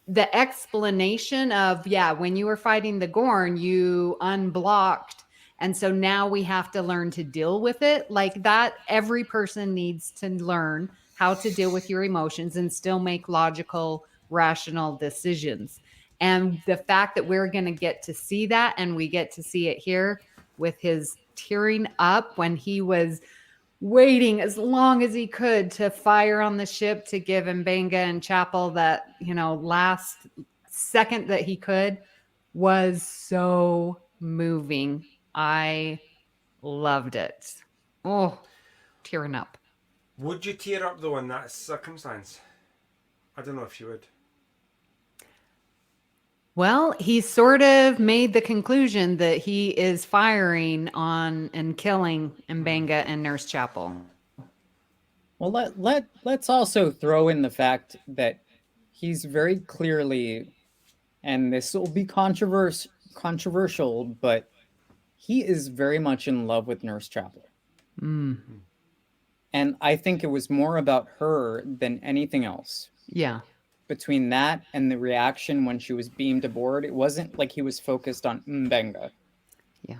the explanation of, when you were fighting the Gorn, you unblocked. And so now we have to learn to deal with it. Like that, every person needs to learn how to deal with your emotions and still make logical, rational decisions. And the fact that we're going to get to see that, and we get to see it here with his tearing up when he was waiting as long as he could to fire on the ship to give Mbenga and Chapel that, last second that he could, was so moving. I loved it. Oh, tearing up. Would you tear up though in that circumstance? I don't know if you would. Well, he sort of made the conclusion that he is firing on and killing Mbenga and Nurse Chapel. Well, let's also throw in the fact that he's very clearly, and this will be controversial, but he is very much in love with Nurse Chapel. Mm-hmm. And I think it was more about her than anything else. Yeah. Between that and the reaction when she was beamed aboard, it wasn't like he was focused on Mbenga. Yeah.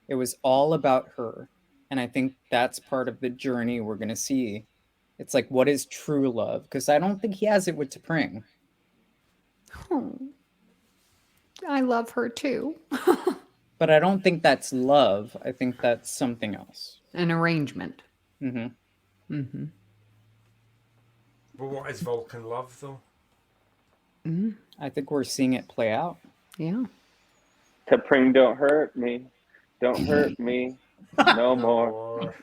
It was all about her. And I think that's part of the journey we're going to see. It's like, what is true love? Because I don't think he has it with T'Pring. Oh, I love her too. But I don't think that's love. I think that's something else. An arrangement. Mm-hmm. Mm-hmm. But what is Vulcan love though? Mm-hmm. I think we're seeing it play out. Yeah. T'Pring, don't hurt me. Don't hurt me. No more.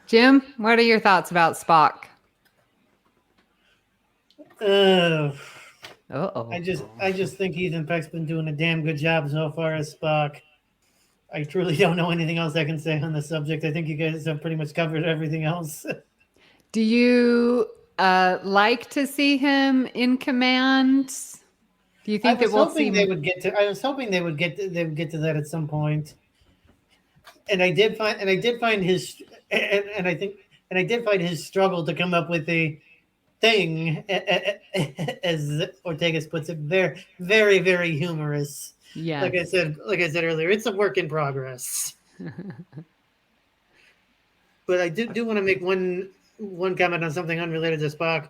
Jim, what are your thoughts about Spock? Uh-oh. I just think Ethan Peck's been doing a damn good job so far as Spock. I truly don't know anything else I can say on the subject. I think you guys have pretty much covered everything else. Do you like to see him in command? Do you think that we'll see? I was hoping they would get to that at some point. And I did find his struggle to come up with a thing, as Ortegas puts it, very, very, very humorous. Yeah. Like I said earlier, it's a work in progress. But I do want to make one comment on something unrelated to Spock.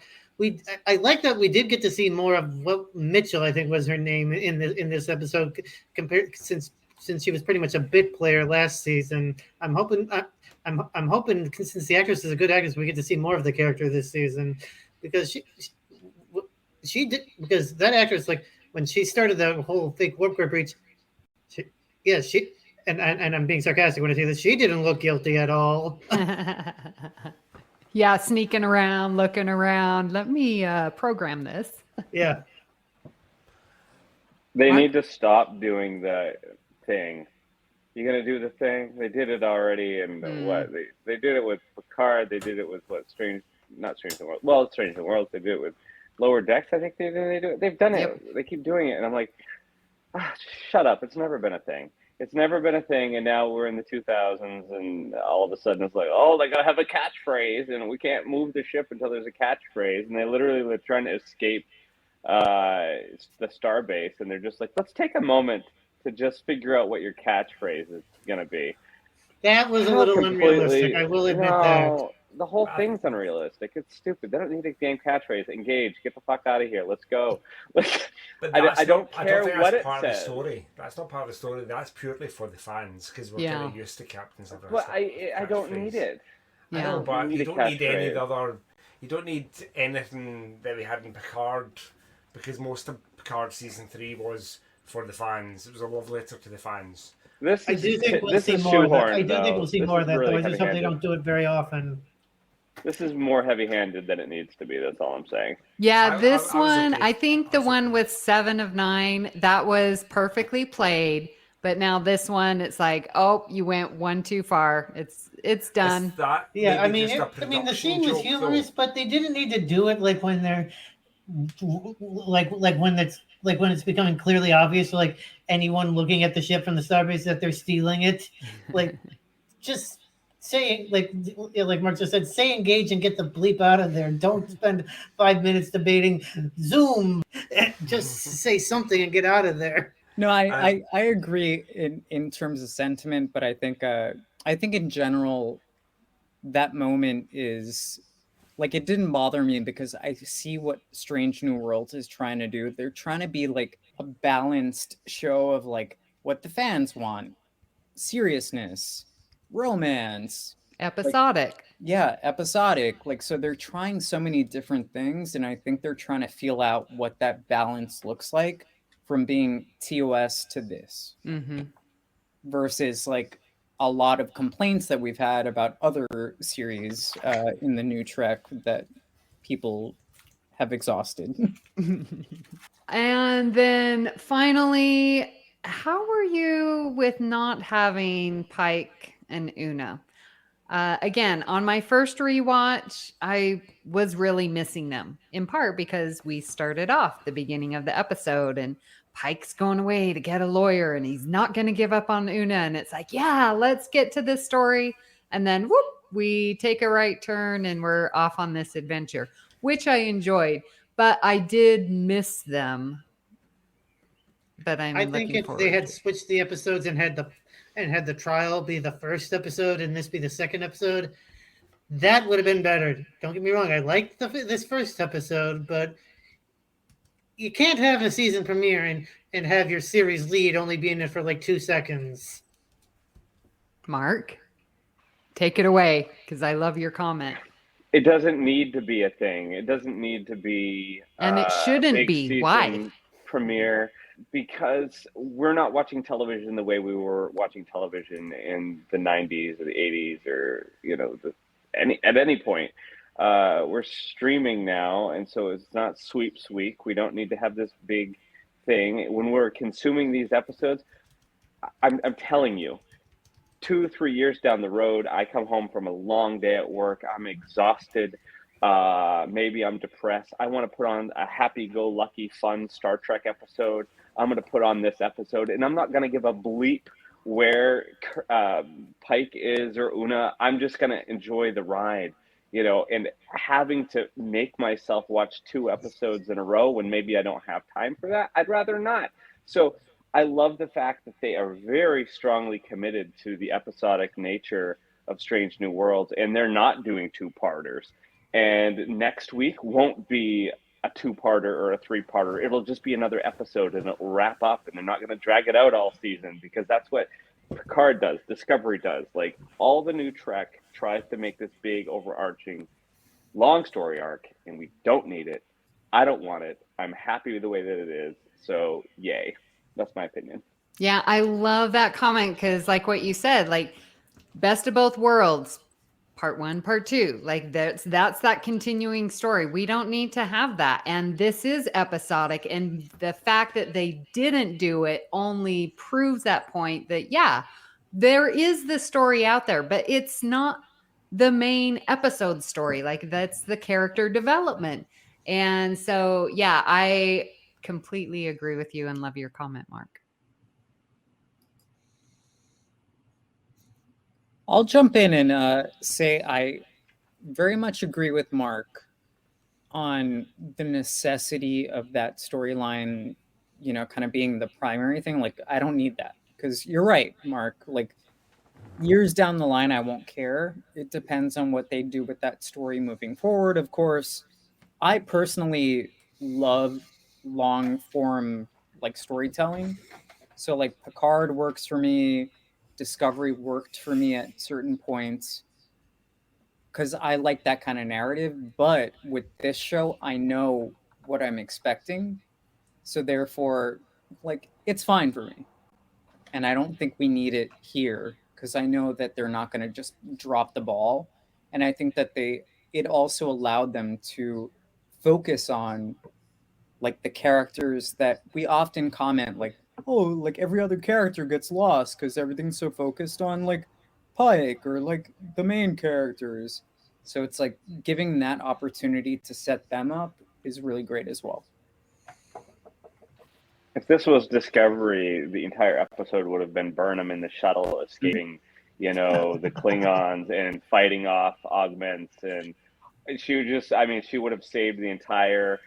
I like that we did get to see more of what Mitchell, I think was her name in this episode, compared since she was pretty much a bit player last season. I'm hoping since the actress is a good actress, we get to see more of the character this season, because she did, because that actress, like when she started the whole fake warp core breach, and I'm being sarcastic when I say this, she didn't look guilty at all. Yeah, sneaking around, looking around. Let me program this. Yeah. They need to stop doing the thing. You gonna do the thing? They did it already, and what they did it with Picard. They did it with Strange New Worlds. Well, it's Strange New Worlds. They did it with Lower Decks. I think they do it. They've done it. Yep. They keep doing it, and I'm like, shut up! It's never been a thing. It's never been a thing, and now we're in the 2000s, and all of a sudden it's like, oh, they gotta have a catchphrase, and we can't move the ship until there's a catchphrase, and they literally were trying to escape the starbase, and they're just like, let's take a moment to just figure out what your catchphrase is gonna be. That was a little unrealistic. I will admit that. The whole thing's unrealistic. It's stupid. They don't need a damn catchphrase. Engage. Get the fuck out of here. Let's go. I don't care what it says. That's not part of the story. That's purely for the fans, because we're kind of used to captains of our But I don't need it. Yeah. I know, but you don't need any of the other. You don't need anything that we had in Picard, because most of Picard season 3 was for the fans. It was a love letter to the fans. I do think we'll see more of that. I do think we'll see more of that, though. I just hope they don't do it very often. This is more heavy-handed than it needs to be. That's all I'm saying. Yeah, this one, I think the one with 7 of 9, that was perfectly played. But now this one, it's like, oh, you went one too far. It's done. Yeah, I mean, the scene was humorous, but they didn't need to do it like when they're like when it's becoming clearly obvious, like anyone looking at the ship from the starbase, that they're stealing it. Like, just say, like Mark just said, say engage and get the bleep out of there. Don't spend 5 minutes debating Zoom. Just say something and get out of there. No, I agree in terms of sentiment, but I think in general that moment is like, it didn't bother me because I see what Strange New Worlds is trying to do. They're trying to be like a balanced show of like what the fans want: seriousness, romance, episodic. Episodic. Like, so they're trying so many different things, and I think they're trying to feel out what that balance looks like from being TOS to this. Mm-hmm. Versus like a lot of complaints that we've had about other series in the new Trek that people have exhausted. And then finally, how were you with not having Pike and Una? Again, on my first rewatch, I was really missing them, in part because we started off the beginning of the episode and Pike's going away to get a lawyer and he's not going to give up on Una. And it's like, yeah, let's get to this story. And then whoop, we take a right turn and we're off on this adventure, which I enjoyed, but I did miss them. But I think if they had switched the episodes and had the trial be the first episode and this be the second episode, that would have been better. Don't get me wrong. I liked this first episode, but you can't have a season premiere and have your series lead only be in it for like 2 seconds. Mark, take it away, because I love your comment. It doesn't need to be a thing. It doesn't need to be and it shouldn't be. Why? Premiere. because we're not watching television the way we were watching television in the 90s or the 80s, or at any point. We're streaming now, and so it's not sweeps week. We don't need to have this big thing when we're consuming these episodes. I'm telling you, 2-3 years down the road, I come home from a long day at work. I'm exhausted. Maybe I'm depressed. I want to put on a happy-go-lucky, fun Star Trek episode. I'm going to put on this episode, and I'm not going to give a bleep where Pike is or Una. I'm just going to enjoy the ride, and having to make myself watch 2 episodes in a row when maybe I don't have time for that, I'd rather not. So I love the fact that they are very strongly committed to the episodic nature of Strange New Worlds, and they're not doing 2-parters. And next week won't be a 2-parter or a 3-parter. It'll just be another episode, and it'll wrap up, and they're not going to drag it out all season, because that's what Picard does, Discovery does. Like, all the new Trek tries to make this big, overarching, long story arc, and we don't need it. I don't want it. I'm happy with the way that it is. So, yay. That's my opinion. Yeah, I love that comment, because like what you said, like, best of both worlds, part 1, part 2, like that's that continuing story. We don't need to have that. And this is episodic. And the fact that they didn't do it only proves that point that, yeah, there is this story out there, but it's not the main episode story. Like, that's the character development. And so, yeah, I completely agree with you and love your comment, Mark. I'll jump in and say I very much agree with Mark on the necessity of that storyline, kind of being the primary thing. Like, I don't need that, because you're right, Mark. Like, years down the line, I won't care. It depends on what they do with that story moving forward, of course. I personally love long form, like, storytelling. So, like, Picard works for me. Discovery worked for me at certain points because I like that kind of narrative. But with this show, I know what I'm expecting. So therefore, like, it's fine for me. And I don't think we need it here, because I know that they're not going to just drop the ball. And I think that it also allowed them to focus on, like, the characters that we often comment, like, oh, like, every other character gets lost because everything's so focused on, like, Pike or, like, the main characters. So it's like giving that opportunity to set them up is really great as well. If this was Discovery, the entire episode would have been Burnham in the shuttle escaping, the Klingons and fighting off augments. And she would have saved the entire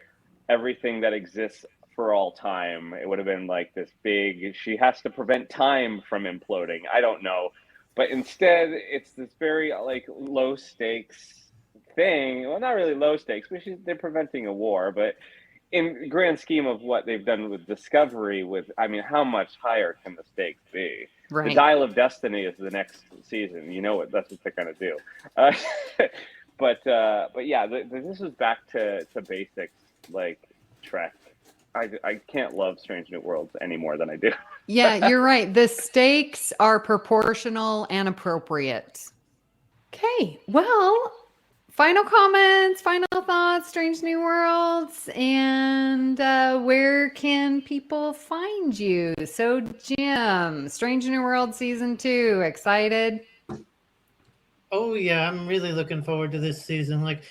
everything that exists for all time. It would have been like this big, she has to prevent time from imploding. I don't know. But instead, it's this very, like, low stakes thing. Well, not really low stakes, but they're preventing a war. But in the grand scheme of what they've done with Discovery, how much higher can the stakes be? Right. The Dial of Destiny is the next season. That's what they're going to do. But yeah, this is back to basics, like Trek. I can't love Strange New Worlds any more than I do. Yeah, you're right. The stakes are proportional and appropriate. Okay, well, final comments, final thoughts, Strange New Worlds, and where can people find you? So, Jim, Strange New World Season 2, excited? Oh, yeah, I'm really looking forward to this season. Like,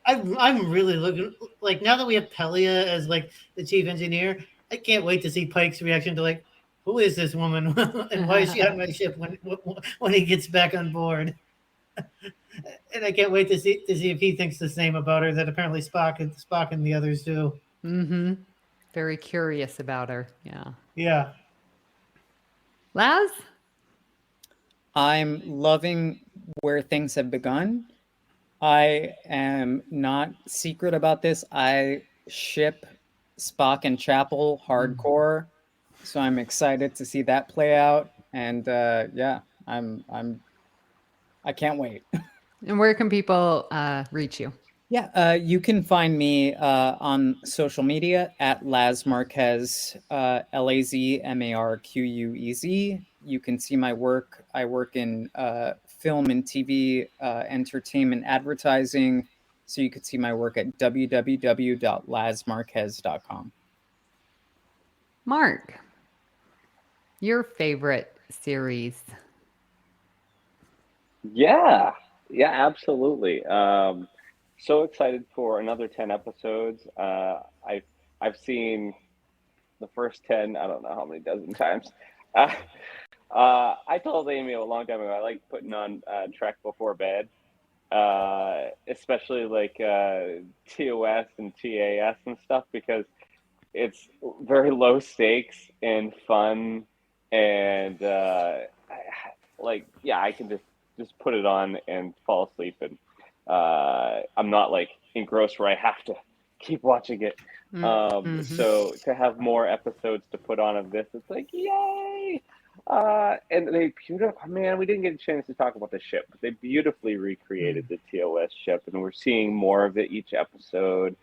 I'm really looking, like, now that we have Pelia as, like, the chief engineer, I can't wait to see Pike's reaction to, like, who is this woman and why is she on my ship when he gets back on board? And I can't wait to see if he thinks the same about her that apparently Spock and the others do. Mm-hmm. Very curious about her. Yeah. Yeah. Laz? I'm loving where things have begun. I am not secret about this. I ship Spock and Chapel hardcore, so I'm excited to see that play out. And yeah, I can't wait. And where can people reach you? Yeah, you can find me on social media at Laz Marquez, LazMarquez. You can see my work. I work in film and TV, entertainment, advertising. So you could see my work at www.lazmarquez.com. Mark, your favorite series? Yeah, absolutely. So excited for another 10 episodes. I've seen the first 10, I don't know how many dozen times. I told Amy a long time ago, I like putting on Trek before bed, especially like TOS and TAS and stuff, because it's very low stakes and fun, and I can just put it on and fall asleep, and I'm not like engrossed where I have to keep watching it. So to have more episodes to put on of this, it's like, yay! And they beautiful, man, we didn't get a chance to talk about the ship, but they beautifully recreated the TOS ship, and we're seeing more of it each episode.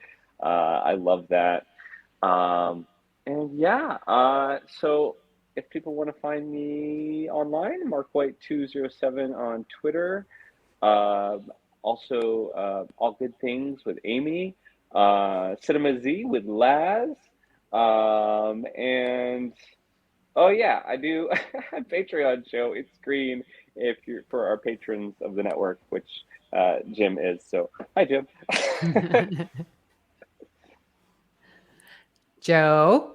I love that. So if people want to find me online, Mark White 207 on Twitter. Also, All Good Things with Amy, Cinema Z with Laz, and oh yeah, I do a Patreon show. It's green if you're for our patrons of the network, which Jim is. So hi, Jim. Joe?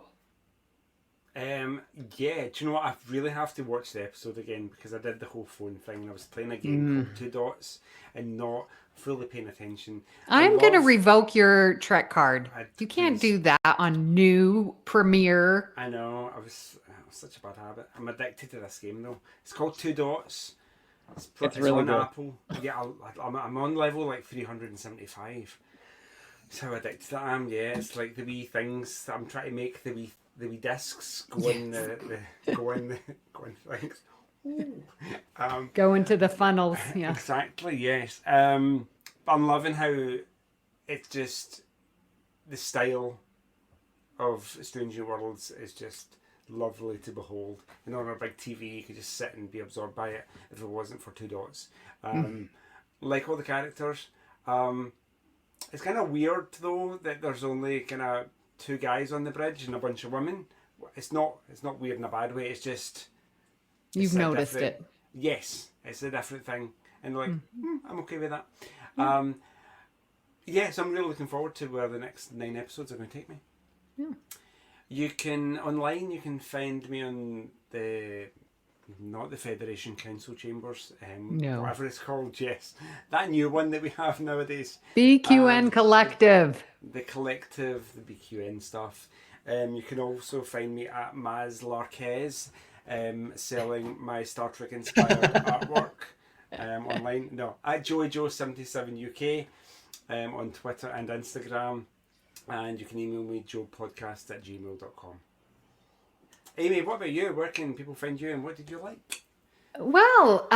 Yeah, do you know what? I really have to watch the episode again because I did the whole phone thing. I was playing a game called Two Dots and not fully paying attention. I'm going to revoke your Trek card. You can't please. do that on new premiere. I know. It was such a bad habit. I'm addicted to this game though. It's called Two Dots. It's really on good. Apple. Yeah, I'm on level like 375. That's how addicted I am. Yeah, it's like the wee things that I'm trying to make the wee discs go in the things. Go into the funnels. Yeah. Exactly. Yes. I'm loving how it's just the style of Strange New Worlds is just lovely to behold. You know, on a big TV, you could just sit and be absorbed by it if it wasn't for Two Dots. Like all the characters. It's kind of weird though that there's only kind of 2 guys on the bridge and a bunch of women. It's not weird in a bad way. It's just You've noticed it. Yes, it's a different thing, and like I'm okay with that. So I'm really looking forward to where the next 9 episodes are going to take me. Yeah. You can find me on not the Federation Council Chambers, No. whatever it's called. Yes, that new one that we have nowadays. BQN Collective. The collective, the BQN stuff. You can also find me at Maz Larquez, selling my Star Trek inspired artwork online. No, at JoeyJoe77UK on Twitter and Instagram. And you can email me joepodcast@gmail.com. Amy, what about you? Where can people find you and what did you like? Well,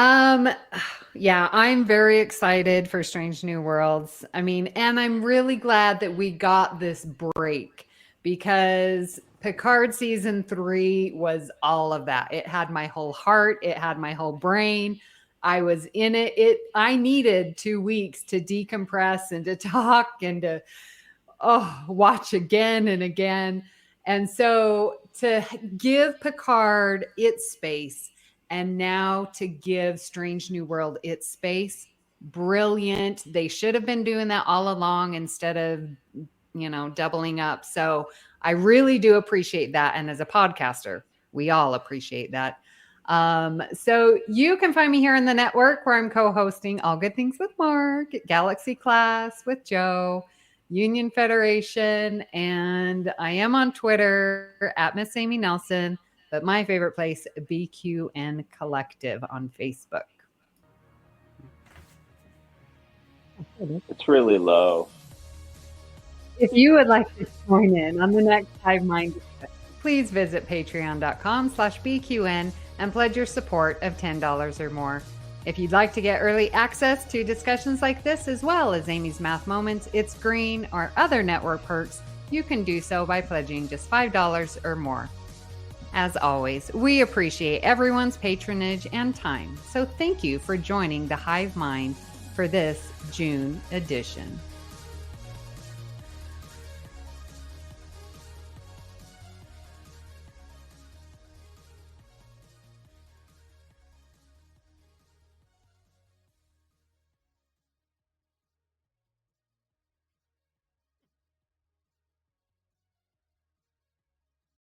yeah, I'm very excited for Strange New Worlds. I mean, and I'm really glad that we got this break because Picard season 3 was all of that. It had my whole heart. It had my whole brain. I was in it. I needed 2 weeks to decompress and to talk and to watch again and again. And so to give Picard its space and now to give Strange New World its space, brilliant. They should have been doing that all along instead of, doubling up. So I really do appreciate that. And as a podcaster, we all appreciate that. So you can find me here in the network where I'm co-hosting All Good Things with Mark, Galaxy Class with Joe, Union Federation, and I am on Twitter at Miss Amy Nelson, but my favorite place, BQN Collective on Facebook. It's really low. If you would like to join in on the next Hive Mind discussion, please visit patreon.com/BQN and pledge your support of $10 or more. If you'd like to get early access to discussions like this, as well as Amy's Math Moments, It's Green, or other network perks, you can do so by pledging just $5 or more. As always, we appreciate everyone's patronage and time, so thank you for joining the Hive Mind for this June edition.